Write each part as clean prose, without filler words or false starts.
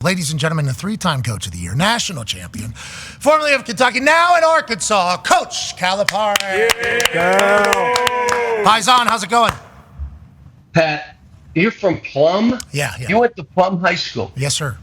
Ladies and gentlemen, the three-time Coach of the Year, national champion, formerly of Kentucky, now in Arkansas, Coach Calipari. Paisan, how's it going? Pat, you're from Plum? Yeah. You went to Plum High School? Yes, sir.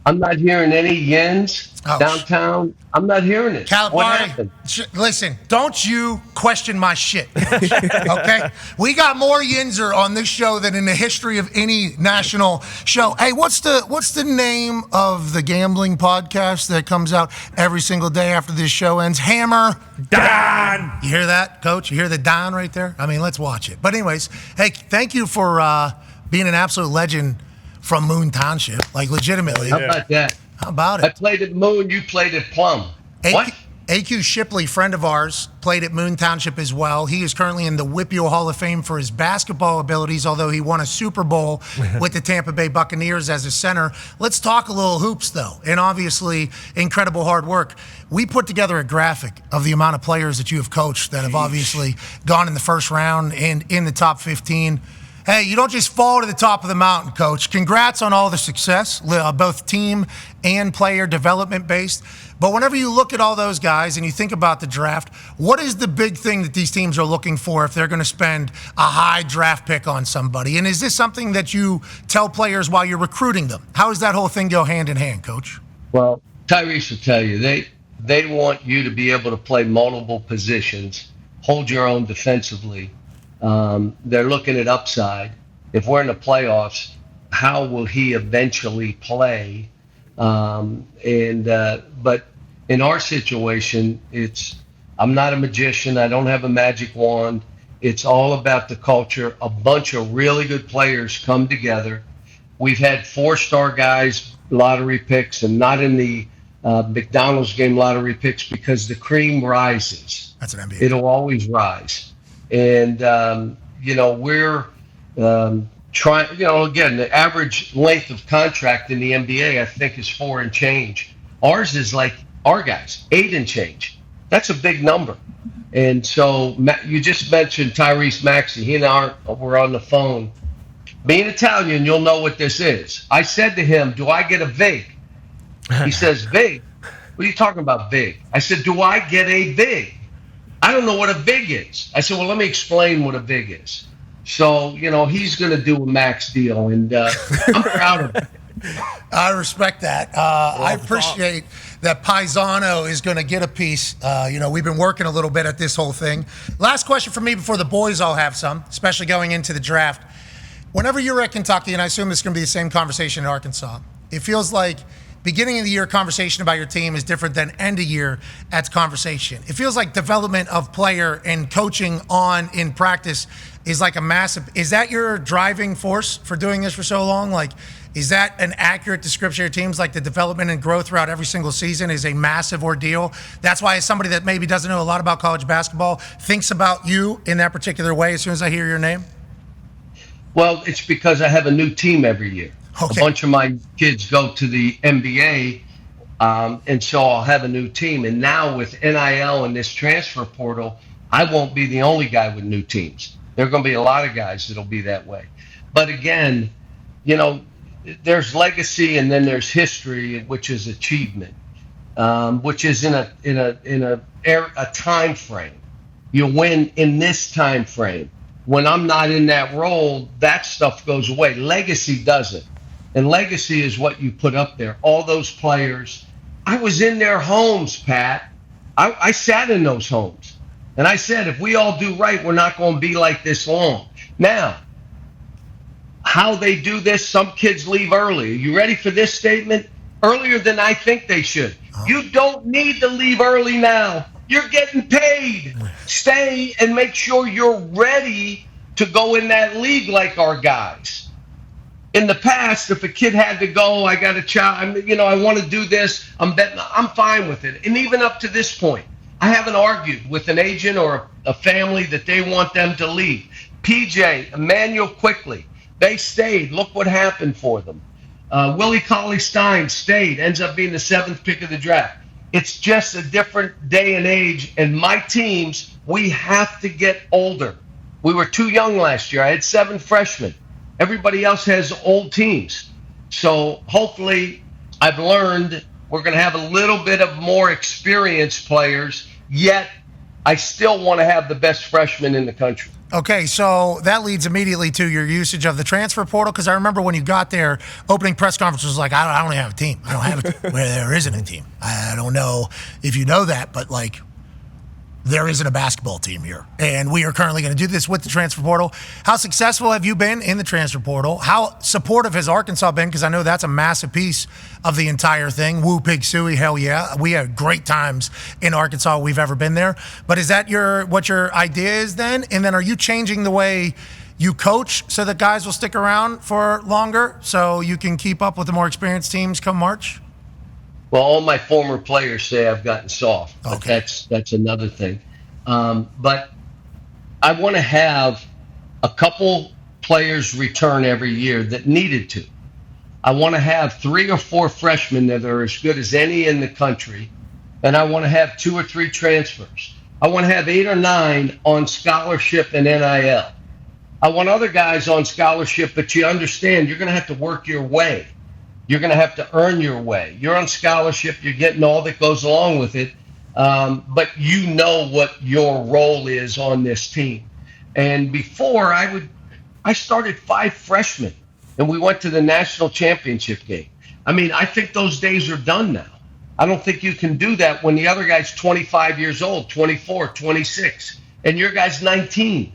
I'm not hearing any yins downtown. I'm not hearing it. Calipari, what happened? Listen, don't you question my shit, okay? We got more Yinzer on this show than in the history of any national show. Hey, what's the name of the gambling podcast that comes out every single day after this show ends? Hammer Don. You hear that, Coach? You hear the Don right there? I mean, let's watch it. But anyways, hey, thank you for being an absolute legend from Moon Township, like legitimately. How about that? How about it? I played at Moon, you played at Plum. What? AQ Shipley, friend of ours, played at Moon Township as well. He is currently in the Whippio Hall of Fame for his basketball abilities, although he won a Super Bowl with the Tampa Bay Buccaneers as a center. Let's talk a little hoops, though, and obviously incredible hard work. We put together a graphic of the amount of players that you have coached that have obviously gone in the first round and in the top 15. Hey, you don't just fall to the top of the mountain, Coach. Congrats on all the success, both team and player development based. But whenever you look at all those guys and you think about the draft, what is the big thing that these teams are looking for if they're going to spend a high draft pick on somebody? And is this something that you tell players while you're recruiting them? How does that whole thing go hand in hand, Coach? Well, Tyrese will tell you, they want you to be able to play multiple positions, hold your own defensively. They're looking at upside. If we're in the playoffs, how will he eventually play? But in our situation, I'm not a magician. I don't have a magic wand. It's all about the culture. A bunch of really good players come together. We've had 4-star guys, lottery picks, and not in the McDonald's game lottery picks because the cream rises. That's an NBA. It'll always rise. And, we're trying, again, the average length of contract in the NBA, I think, is 4 and change. Ours is like our guys, 8 and change. That's a big number. And so you just mentioned Tyrese Maxey. He and I were on the phone. Being Italian, you'll know what this is. I said to him, do I get a VIG? He says, VIG? What are you talking about, VIG? I said, do I get a VIG? I don't know what a VIG is. I said, well, let me explain what a VIG is. So, he's going to do a max deal, and I'm proud of him. I respect that. I appreciate that Paisano is going to get a piece. We've been working a little bit at this whole thing. Last question for me before the boys all have some, especially going into the draft. Whenever you're at Kentucky, and I assume it's going to be the same conversation in Arkansas, it feels like beginning of the year conversation about your team is different than end of year at conversation. It feels like development of player and coaching on in practice is like a massive. Is that your driving force for doing this for so long? Like, is that an accurate description of your teams? Like the development and growth throughout every single season is a massive ordeal. That's why as somebody that maybe doesn't know a lot about college basketball thinks about you in that particular way as soon as I hear your name. Well, it's because I have a new team every year. Okay. A bunch of my kids go to the NBA, and so I'll have a new team. And now with NIL and this transfer portal, I won't be the only guy with new teams. There are going to be a lot of guys that'll be that way. But again, there's legacy and then there's history, which is achievement, which is in a time frame. You win in this time frame. When I'm not in that role, that stuff goes away. Legacy doesn't. And legacy is what you put up there. All those players. I was in their homes, Pat. I sat in those homes. And I said, if we all do right, we're not going to be like this long. Now, how they do this, some kids leave early. Are you ready for this statement? Earlier than I think they should. You don't need to leave early now. You're getting paid. Stay and make sure you're ready to go in that league like our guys. In the past, if a kid had to go, I got a child, I want to do this, I'm fine with it. And even up to this point, I haven't argued with an agent or a family that they want them to leave. PJ, Emmanuel Quickly, they stayed. Look what happened for them. Willie Cauley-Stein stayed, ends up being the 7th pick of the draft. It's just a different day and age. And my teams, we have to get older. We were too young last year. I had 7 freshmen. Everybody else has old teams. So hopefully I've learned we're going to have a little bit of more experienced players, yet I still want to have the best freshmen in the country. Okay, so that leads immediately to your usage of the transfer portal, because I remember when you got there, opening press conference was like, I don't have a team. I don't have a team. Where there isn't a team. I don't know if you know that, but like, there isn't a basketball team here. And we are currently going to do this with the transfer portal. How successful have you been in the transfer portal? How supportive has Arkansas been? Because I know that's a massive piece of the entire thing. Woo Pig Suey, hell yeah. We had great times in Arkansas. We've ever been there. But is that what your idea is then? And then are you changing the way you coach so that guys will stick around for longer so you can keep up with the more experienced teams come March? Well, all my former players say I've gotten soft, but Okay. that's another thing. But I want to have a couple players return every year that needed to. I want to have 3 or 4 freshmen that are as good as any in the country, and I want to have 2 or 3 transfers. I want to have 8 or 9 on scholarship and NIL. I want other guys on scholarship, but you understand you're going to have to work your way. You're going to have to earn your way. You're on scholarship. You're getting all that goes along with it. But you know what your role is on this team. And before, I started 5 freshmen, and we went to the national championship game. I mean, I think those days are done now. I don't think you can do that when the other guy's 25 years old, 24, 26, and your guy's 19.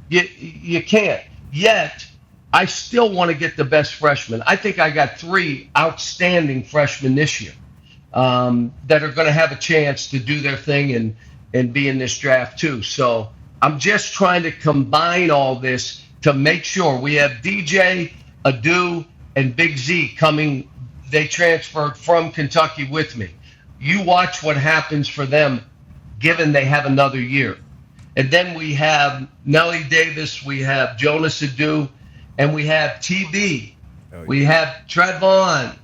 You can't. Yet, I still want to get the best freshmen. I think I got 3 outstanding freshmen this year that are going to have a chance to do their thing and be in this draft too. So I'm just trying to combine all this to make sure we have DJ, Adu, and Big Z coming. They transferred from Kentucky with me. You watch what happens for them given they have another year. And then we have Nellie Davis, we have Jonas Adu, and we have TB. We have Trevon,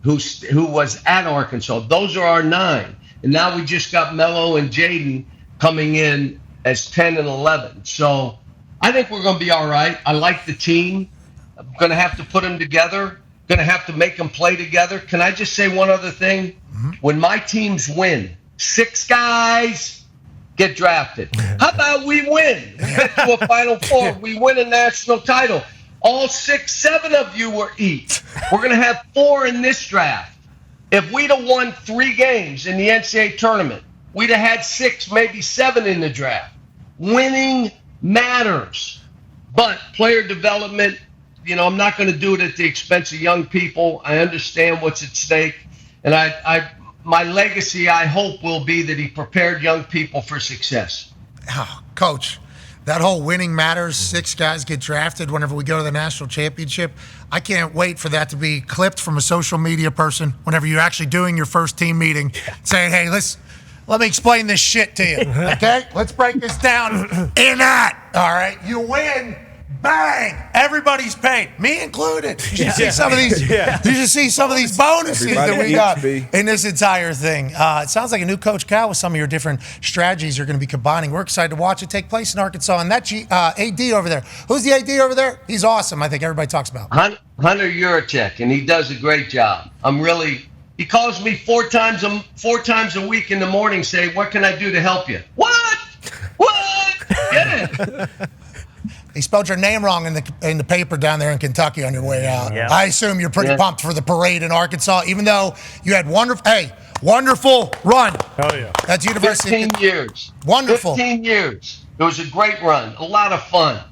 who was at Arkansas. Those are our 9. And now we just got Melo and Jaden coming in as 10 and 11. So I think we're going to be all right. I like the team. I'm going to have to put them together. Going to have to make them play together. Can I just say one other thing? Mm-hmm. When my teams win, 6 guys get drafted. How about we win? We get to a Final Four. We win a national title. All 6, 7 of you were eat. We're going to have 4 in this draft. If we'd have won 3 games in the NCAA tournament, we'd have had 6, maybe 7 in the draft. Winning matters. But player development, I'm not going to do it at the expense of young people. I understand what's at stake. And my legacy, I hope, will be that he prepared young people for success. Oh, Coach, that whole winning matters, 6 guys get drafted whenever we go to the national championship. I can't wait for that to be clipped from a social media person whenever you're actually doing your first team meeting, saying, hey, let me explain this shit to you, okay? Let's break this down in that, all right? You win. Bang! Everybody's paid, me included. You should see some of these. You should see some of these bonuses that we got in this entire thing. It sounds like a new Coach Cal with some of your different strategies you're going to be combining. We're excited to watch it take place in Arkansas. And that AD over there, who's the AD over there? He's awesome. I think everybody talks about Hunter Yurachek, and he does a great job. He calls me 4 times a week in the morning, say, "What can I do to help you?" What? Get it? He spelled your name wrong in the paper down there in Kentucky on your way out. Yeah. I assume you're pretty pumped for the parade in Arkansas, even though you had wonderful run. Oh, yeah. That's University. 15 years. Wonderful. 15 years. It was a great run. A lot of fun.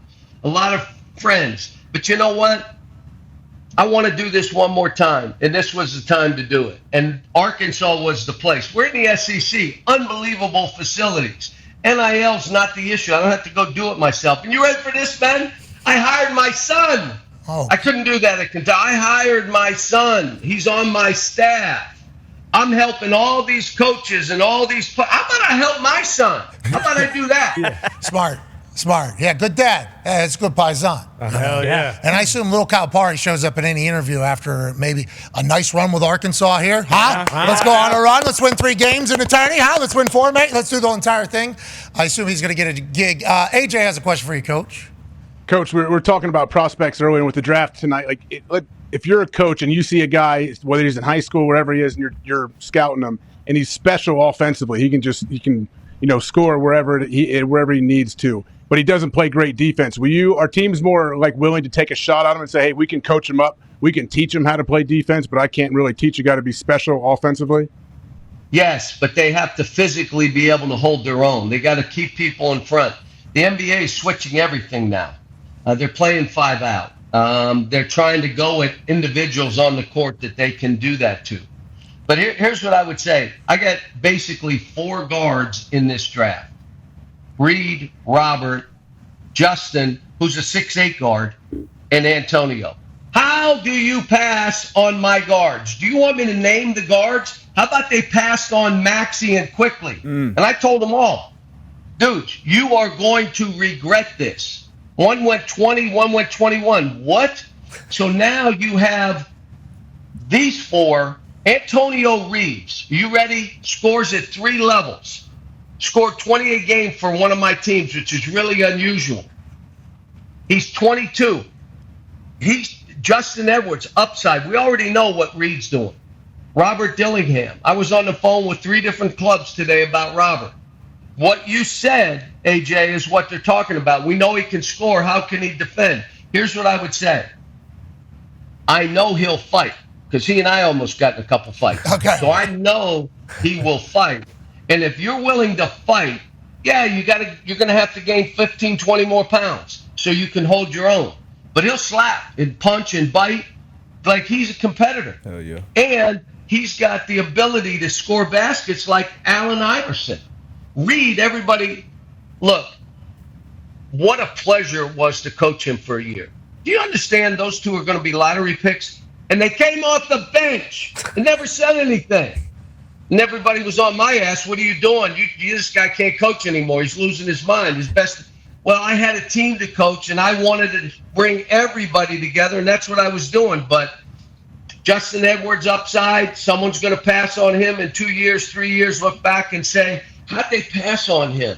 A lot of friends. But you know what? I want to do this one more time, and this was the time to do it. And Arkansas was the place. We're in the SEC. Unbelievable facilities. NIL's not the issue. I don't have to go do it myself. And you ready for this, Ben? I hired my son. Oh. I couldn't do that at Kentucky. I hired my son. He's on my staff. I'm helping all these coaches and all these players. How about I help my son? How about I do that? Smart. Yeah, good dad. Yeah, it's good paisan. Hell yeah. And I assume little Calipari shows up in any interview after maybe a nice run with Arkansas here. Let's go on a run. Let's win 3 games in attorney. Let's win 4, mate. Let's do the entire thing. I assume he's going to get a gig. AJ has a question for you, Coach. Coach, we're talking about prospects earlier with the draft tonight. if you're a coach and you see a guy, whether he's in high school, wherever he is, and you're scouting him, and he's special offensively, he can score wherever he needs to, but he doesn't play great defense. Are teams more like willing to take a shot at him and say, hey, we can coach him up, we can teach him how to play defense, but I can't really teach you got to be special offensively? Yes, but they have to physically be able to hold their own. They got to keep people in front. The NBA is switching everything now. They're playing 5 out. They're trying to go at individuals on the court that they can do that to. But here's what I would say. I got basically 4 guards in this draft. Reed, Robert, Justin, who's a 6'8" guard, and Antonio. How do you pass on my guards? Do you want me to name the guards? How about they passed on Maxey and Quickly? And I told them all, dudes, you are going to regret this. One went 20, one went 21. What? So now you have these 4. Antonio Reeves, you ready? Scores at 3 levels. Scored 20 a game for one of my teams, which is really unusual. He's 22. He's Justin Edwards, upside. We already know what Reed's doing. Robert Dillingham. I was on the phone with 3 different clubs today about Robert. What you said, AJ, is what they're talking about. We know he can score. How can he defend? Here's what I would say. I know he'll fight because he and I almost got in a couple fights. Okay. So I know he will fight. And if you're willing to fight, yeah, you're going to have to gain 15, 20 more pounds so you can hold your own. But he'll slap and punch and bite like he's a competitor. Hell yeah. And he's got the ability to score baskets like Allen Iverson. Reed, everybody, look, what a pleasure it was to coach him for a year. Do you understand those 2 are going to be lottery picks? And they came off the bench and never said anything. And everybody was on my ass. What are you doing? This guy can't coach anymore. He's losing his mind. His best. Well, I had a team to coach, and I wanted to bring everybody together, and that's what I was doing. But Justin Edwards upside, someone's going to pass on him in 2 years, 3 years, look back and say, how'd they pass on him?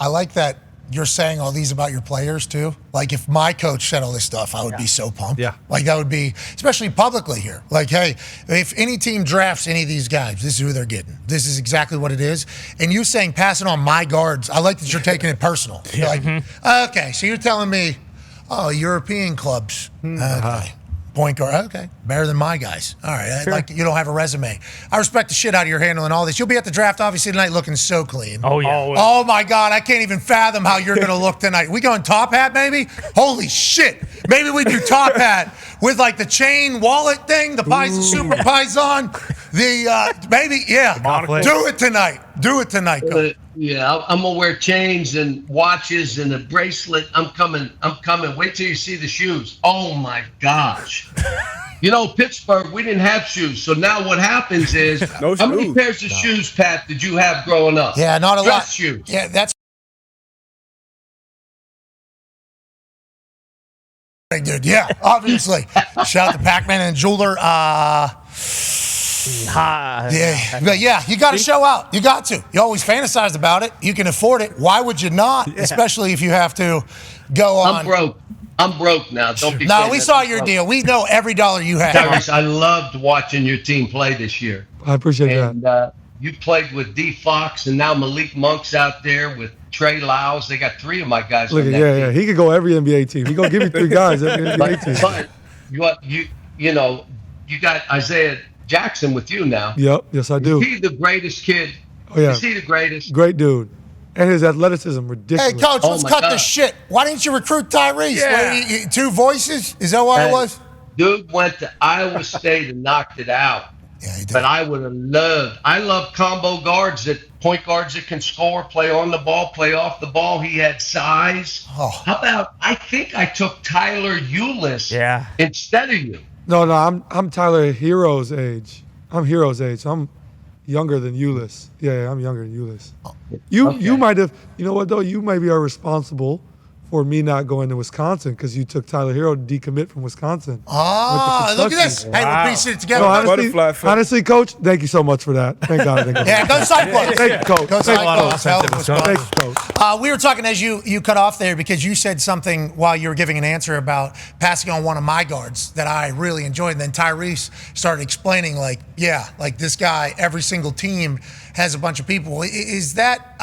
I like that you're saying all these about your players, too. Like, if my coach said all this stuff, I would be so pumped. Yeah. Like, that would be, especially publicly here. Like, hey, if any team drafts any of these guys, this is who they're getting. This is exactly what it is. And you saying passing on my guards, I like that you're taking it personal. You're like, okay, so you're telling me, European clubs. Okay. Point guard, okay, better than my guys. All right, Sure. like you don't have a resume. I respect the shit out of your handling all this. You'll be at the draft, obviously, tonight looking so clean. Oh, yeah. Oh, my God, I can't even fathom how you're going to look tonight. We going top hat, maybe? Holy shit. Maybe we do top hat with, like, the chain wallet thing, the super Paisan. Maybe, yeah. Do it tonight. Do it tonight, Coach. Yeah, I'm going to wear chains and watches and a bracelet. I'm coming. Wait till you see the shoes. Oh, my gosh. Pittsburgh, we didn't have shoes. So now what happens is, No how many shoes. pairs of shoes, Pat, did you have growing up? Yeah, not a lot. Dress shoes. Yeah, that's dude. Yeah, obviously. Shout out to Pac-Man and Jeweler. Yeah, but yeah, you got to show out. You got to. You always fantasize about it. You can afford it. Why would you not? Yeah. Especially if you have to go on. I'm broke now. Don't be. No, we saw your deal. We know every dollar you have. Tyrese, I loved watching your team play this year. I appreciate that. And you played with D. Fox, and now Malik Monk's out there with Trey Lyles. They got 3 of my guys. Look, yeah, he could go every NBA team. He gonna give me 3 guys every NBA team. But you got Isaiah Jackson with you now. Yep, yes I do. Is he the greatest kid? Oh yeah. Is he the greatest? Great dude. And his athleticism, ridiculous. Hey, Coach, let's cut this shit. Why didn't you recruit Tyrese? Yeah. 2 voices? Is that what it was? Dude went to Iowa State and knocked it out. Yeah, he did. But I love combo guards, point guards that can score, play on the ball, play off the ball. He had size. Oh. How about, I think I took Tyler Ulis instead of you. No, I'm Tyler Hero's age. I'm Hero's age. So I'm younger than Ulis. Yeah, I'm younger than Ulis. You might have, you know what though? You maybe are responsible for me not going to Wisconsin because you took Tyler Hero to decommit from Wisconsin. Oh, look at this. Hey, we're piecing it together. No, honestly, Coach, thank you so much for that. Thank God. Yeah, go Cyclones. Thank you, Coach. Go Cyclones. Thank you, Coach. We were talking as you cut off there because you said something while you were giving an answer about passing on one of my guards that I really enjoyed. And then Tyrese started explaining, like this guy, every single team has a bunch of people. Is that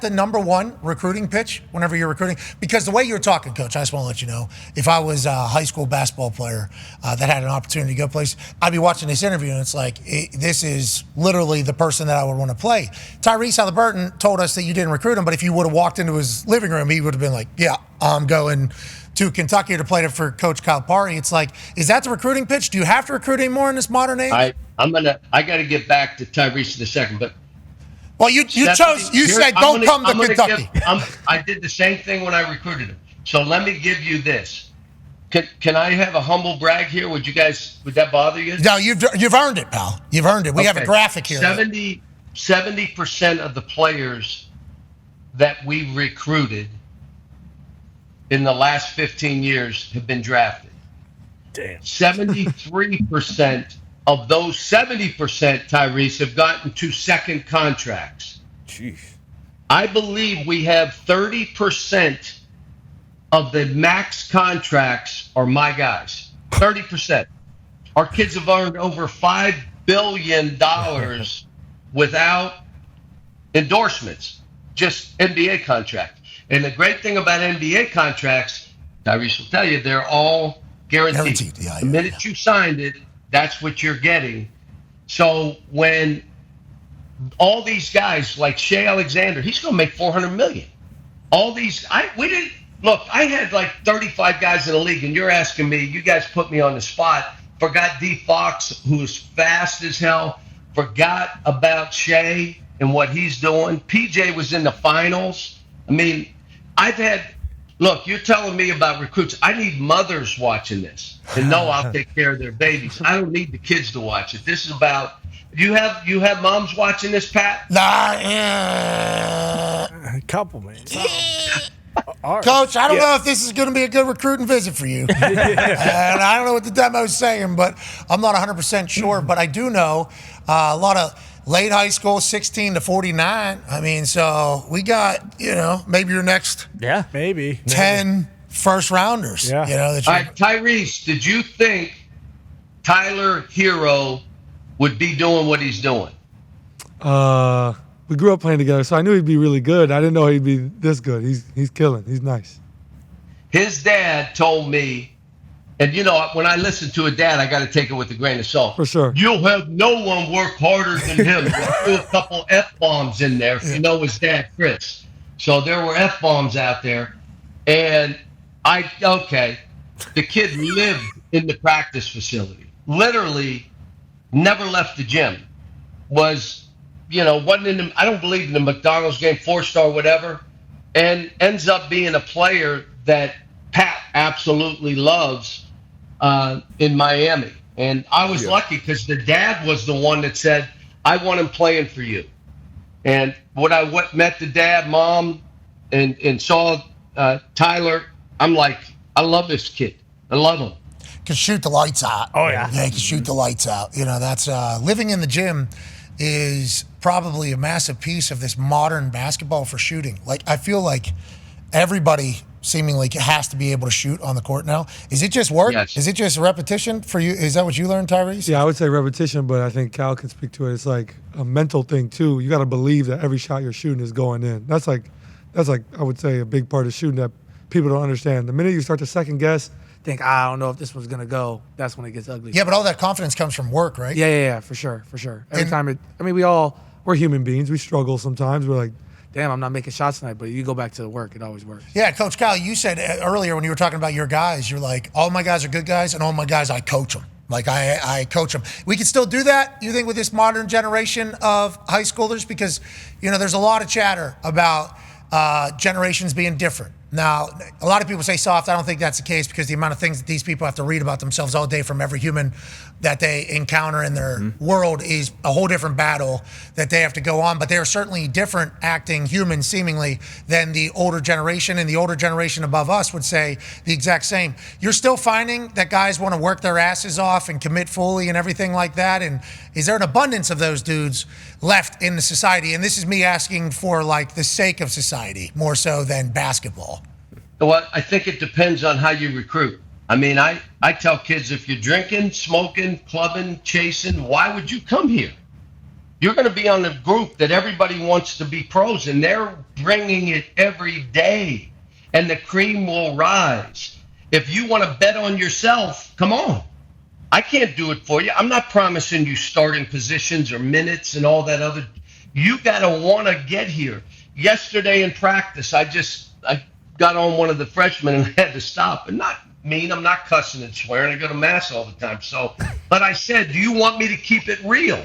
the number one recruiting pitch whenever you're recruiting? Because the way you're talking, Coach, I just want to let you know, if I was a high school basketball player that had an opportunity to go place, I'd be watching this interview and it's like, this is literally the person that I would want to play. Tyrese Haliburton told us that you didn't recruit him, but if you would have walked into his living room, he would have been like, yeah, I'm going to Kentucky to play for Coach Calipari. It's like, is that the recruiting pitch? Do you have to recruit anymore in this modern age? I got to get back to Tyrese in a second, but well, you said don't come to Kentucky. I did the same thing when I recruited him. So let me give you this. Can I have a humble brag here? Would that bother you? No, you've earned it, pal. You've earned it. We have a graphic here. 70% of the players that we recruited in the last 15 years have been drafted. Damn. 73% of those 70%, Tyrese, have gotten to second contracts. Jeez. I believe we have 30% of the max contracts are my guys. 30%. Our kids have earned over $5 billion without endorsements, just NBA contracts. And the great thing about NBA contracts, Tyrese will tell you, they're all guaranteed. The minute you signed it, that's what you're getting. So when all these guys like Shea Alexander, he's going to make $400 million. All these, I had like 35 guys in the league, and you're asking me, you guys put me on the spot. Forgot D Fox, who's fast as hell. Forgot about Shea and what he's doing. PJ was in the finals. I mean, you're telling me about recruits. I need mothers watching this and know I'll take care of their babies. I don't need the kids to watch it. This is about, you have moms watching this, Pat? A couple, man. Coach, I don't know if this is going to be a good recruiting visit for you. And I don't know what the demo's saying, but I'm not 100% sure. But I do know a lot of late high school, 16 to 49. I mean, so we got, maybe your next maybe 10 first rounders. Yeah. All right, Tyrese, did you think Tyler Hero would be doing what he's doing? We grew up playing together, so I knew he'd be really good. I didn't know he'd be this good. He's killing. He's nice. His dad told me, and when I listen to a dad, I got to take it with a grain of salt. For sure. You'll have no one work harder than him. Threw a couple F-bombs in there, if you know his dad, Chris. So there were F-bombs out there. And the kid lived in the practice facility. Literally never left the gym. Wasn't in I don't believe in the McDonald's game, 4-star, whatever, and ends up being a player that Pat absolutely loves in Miami. And I was lucky because the dad was the one that said, I want him playing for you. And when I met the dad, mom, and saw Tyler, I'm like, I love this kid. I love him. Can shoot the lights out. Oh, yeah. Yeah, he can shoot the lights out. That's living in the gym is probably a massive piece of this modern basketball for shooting. Like, I feel like everybody seemingly has to be able to shoot on the court now. Is it just work? Yes. Is it just repetition for you? Is that what you learned, Tyrese? Yeah, I would say repetition, but I think Cal can speak to it. It's like a mental thing too. You got to believe that every shot you're shooting is going in. That's like I would say a big part of shooting that people don't understand. The minute you start to second guess, think, I don't know if this one's going to go, that's when it gets ugly. Yeah, but all that confidence comes from work, right? Yeah, for sure. Every time we're human beings. We struggle sometimes. We're like, damn, I'm not making shots tonight, but you go back to the work, it always works. Yeah, Coach Kyle, you said earlier when you were talking about your guys, you're like, all my guys are good guys, and all my guys, I coach them. Like, I coach them. We can still do that, you think, with this modern generation of high schoolers? Because, there's a lot of chatter about generations being different. Now, a lot of people say soft. I don't think that's the case because the amount of things that these people have to read about themselves all day from every human that they encounter in their world is a whole different battle that they have to go on. But they are certainly different acting humans, seemingly, than the older generation. And the older generation above us would say the exact same. You're still finding that guys want to work their asses off and commit fully and everything like that? And is there an abundance of those dudes left in the society? And this is me asking for like the sake of society more so than basketball. Well, I think it depends on how you recruit. I mean, I tell kids, if you're drinking, smoking, clubbing, chasing, why would you come here? You're going to be on a group that everybody wants to be pros, and they're bringing it every day, and the cream will rise. If you want to bet on yourself, come on. I can't do it for you. I'm not promising you starting positions or minutes and all that other. You got to want to get here. Yesterday in practice, I got on one of the freshmen and had to stop, and not mean, I'm not cussing and swearing. I go to mass all the time. So, but I said, do you want me to keep it real?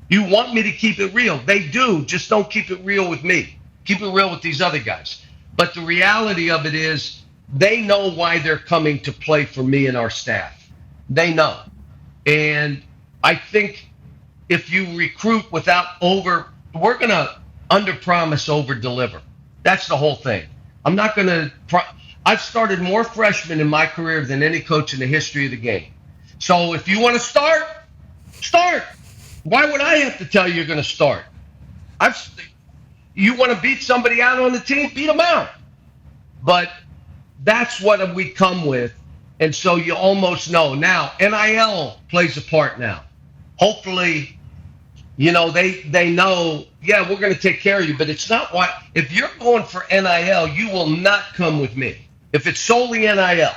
You want me to keep it real? They do. Just don't keep it real with me. Keep it real with these other guys. But the reality of it is they know why they're coming to play for me and our staff. They know. And I think if you recruit without we're going to under-promise, over-deliver. That's the whole thing. I'm not going to I've started more freshmen in my career than any coach in the history of the game. So if you want to start. Why would I have to tell you you're going to start? You want to beat somebody out on the team, beat them out. But that's what we come with. And so you almost know. Now, NIL plays a part now. Hopefully, they know, yeah, we're going to take care of you. But it's not why. If you're going for NIL, you will not come with me. If it's solely NIL,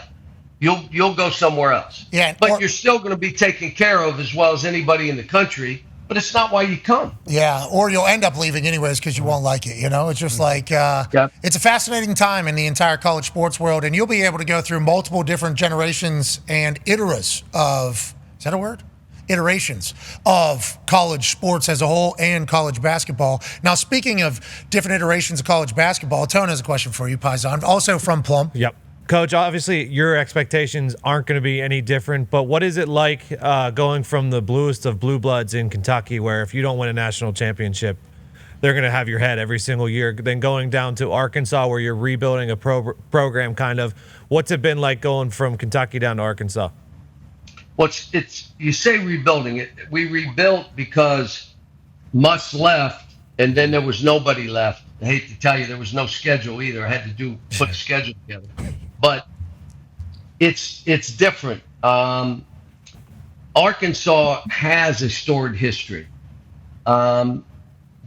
you'll go somewhere else. Yeah, but you're still going to be taken care of as well as anybody in the country. But it's not why you come. Yeah, or you'll end up leaving anyways because you won't like it. It's just like It's a fascinating time in the entire college sports world, and you'll be able to go through multiple different generations and eras of – is that a word? Iterations of college sports as a whole and college basketball. Now, speaking of different iterations of college basketball, Tone has a question for you, Paisan, also from Plum. Yep. Coach, obviously your expectations aren't going to be any different, but what is it like going from the bluest of blue bloods in Kentucky, where if you don't win a national championship, they're going to have your head every single year, then going down to Arkansas where you're rebuilding a program kind of. What's it been like going from Kentucky down to Arkansas? Well, it's you say rebuilding it. We rebuilt because Muss left, and then there was nobody left. I hate to tell you, there was no schedule either. I had to put the schedule together. But it's different. Arkansas has a storied history. We're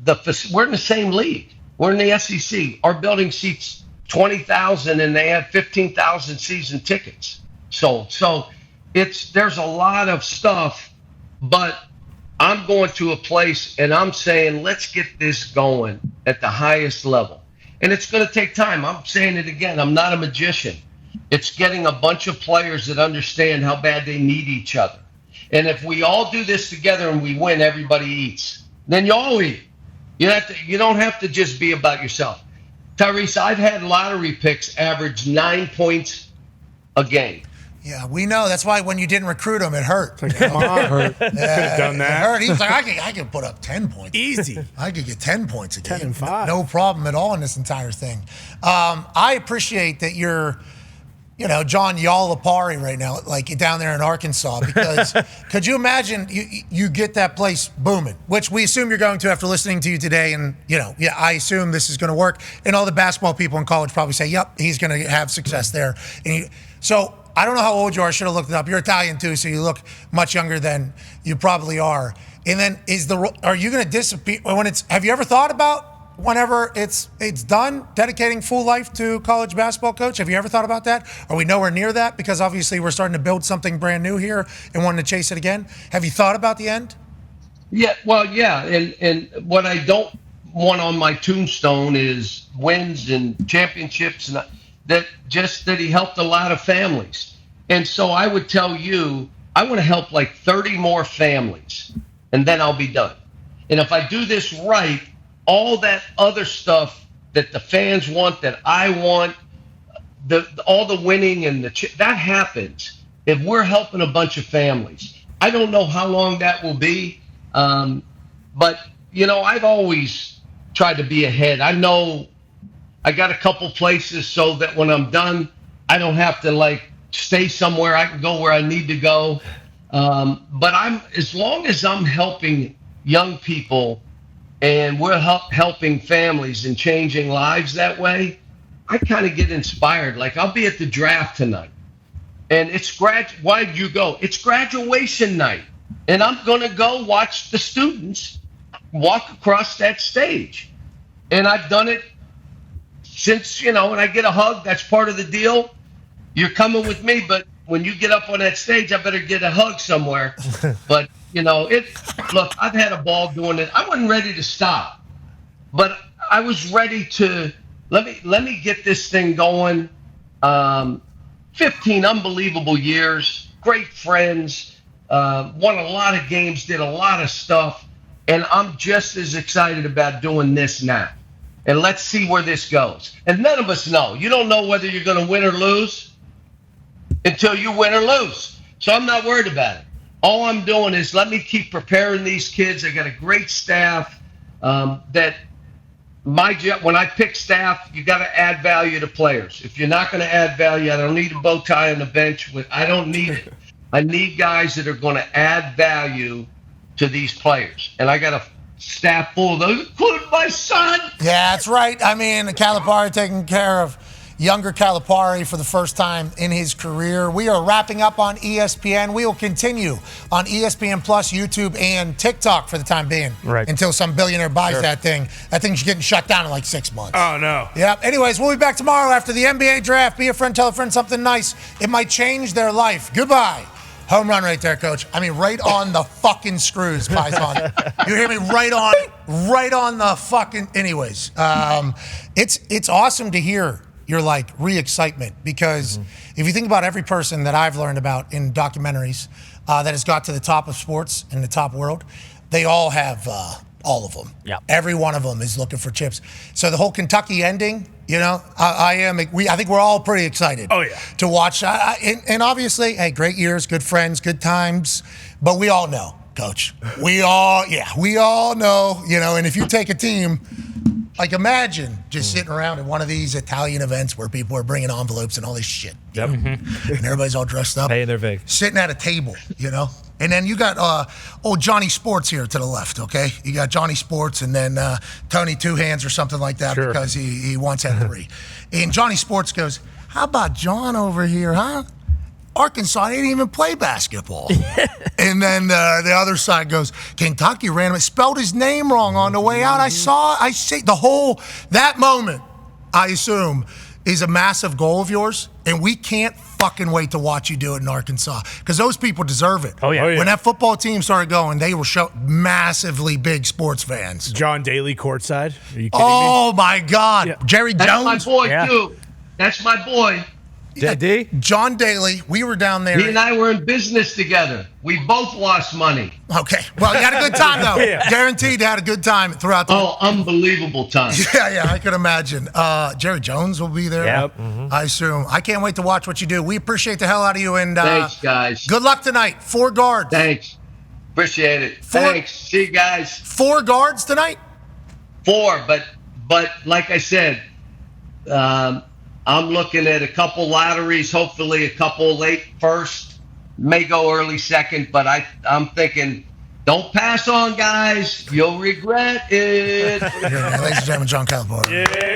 in the same league. We're in the SEC. Our building seats 20,000, and they have 15,000 season tickets sold. So there's a lot of stuff, but I'm going to a place and I'm saying, let's get this going at the highest level. And it's going to take time. I'm saying it again. I'm not a magician. It's getting a bunch of players that understand how bad they need each other. And if we all do this together and we win, everybody eats. Then you all eat. You don't have to just be about yourself. Tyrese, I've had lottery picks average 9 points a game. Yeah, we know. That's why when you didn't recruit him, it hurt. Like, come on, hurt. Could have done that. It hurt. He was like, I could put up 10 points. Easy. I could get 10 points a game. 10 and 5. No problem at all in this entire thing. I appreciate that you're, John Calipari right now, like down there in Arkansas, because could you imagine you get that place booming, which we assume you're going to after listening to you today, and I assume this is going to work, and all the basketball people in college probably say, yep, he's going to have success there. So I don't know how old you are. I should have looked it up. You're Italian too, so you look much younger than you probably are. And then are you going to disappear have you ever thought about whenever it's done, dedicating full life to college basketball, Coach? Have you ever thought about that? Are we nowhere near that? Because obviously we're starting to build something brand new here and wanting to chase it again. Have you thought about the end? Yeah, well, yeah. And what I don't want on my tombstone is wins and championships, and that he helped a lot of families. And so I would tell you, I want to help like 30 more families, and then I'll be done. And if I do this right, all that other stuff that the fans want, that I want, all the winning and that happens if we're helping a bunch of families. I don't know how long that will be. But, I've always tried to be ahead. I know I got a couple places so that when I'm done, I don't have to stay somewhere. I can go where I need to go. But as long as I'm helping young people and we're helping families and changing lives that way, I kind of get inspired. Like I'll be at the draft tonight, and why'd you go? It's graduation night, and I'm going to go watch the students walk across that stage. And I've done it since, when I get a hug, that's part of the deal. You're coming with me, but when you get up on that stage, I better get a hug somewhere. But, look, I've had a ball doing it. I wasn't ready to stop, but I was ready to let me get this thing going. 15 unbelievable years, great friends, won a lot of games, did a lot of stuff, and I'm just as excited about doing this now. And let's see where this goes. And none of us know. You don't know whether you're going to win or lose until you win or lose. So I'm not worried about it. All I'm doing is let me keep preparing these kids. I got a great staff that my job, when I pick staff, you got to add value to players. If you're not going to add value, I don't need a bow tie on the bench. I don't need it. I need guys that are going to add value to these players. And I got a staff full of those, including my son. Yeah, that's right. I mean, Calipari taking care of younger Calipari for the first time in his career. We are wrapping up on ESPN. We will continue on ESPN Plus, YouTube, and TikTok for the time being. Right. Until some billionaire buys that thing. That thing's getting shut down in 6 months. Oh, no. Yep. Anyways, we'll be back tomorrow after the NBA draft. Be a friend, tell a friend something nice. It might change their life. Goodbye. Home run right there, Coach. I mean, right on the fucking screws, Paisan. You hear me? Right on the fucking. Anyways, it's awesome to hear your re-excitement because if you think about every person that I've learned about in documentaries that has got to the top of sports in the top world, they all have all of them. Yeah. Every one of them is looking for chips. So the whole Kentucky ending, I think we're all pretty excited. Oh, yeah. To watch. And obviously, hey, great years, good friends, good times. But we all know, Coach. We all know, and if you take a team, imagine just sitting around at one of these Italian events where people are bringing envelopes and all this shit. Yep. And everybody's all dressed up. Paying their vig. Sitting at a table, And then you got Johnny Sports here to the left, okay? You got Johnny Sports and then Tony Two Hands or something like that because he once had 3. And Johnny Sports goes, how about John over here, huh? Arkansas didn't even play basketball. And then the other side goes, Kentucky ran him, spelled his name wrong on the way out. I see that moment, I assume, is a massive goal of yours. And we can't fucking wait to watch you do it in Arkansas because those people deserve it. Oh, yeah. When that football team started going, they were massively big sports fans. John Daly courtside. Are you kidding me? Oh, my God. Yeah. Jerry Jones. That's my boy, too. That's my boy. D? John Daly, we were down there. He and I were in business together. We both lost money. Okay. Well, you had a good time, though. Yeah. Guaranteed you had a good time throughout the... Oh, unbelievable time. Yeah, I can imagine. Jerry Jones will be there. Yep. I assume. I can't wait to watch what you do. We appreciate the hell out of you. And thanks, guys. Good luck tonight. 4 guards. Thanks. Appreciate it. Thanks. See you guys. 4 guards tonight? 4, but like I said, I'm looking at a couple lotteries, hopefully a couple late first, may go early second, but I'm thinking, don't pass on, guys. You'll regret it. Ladies and gentlemen, John Calipari. Yeah.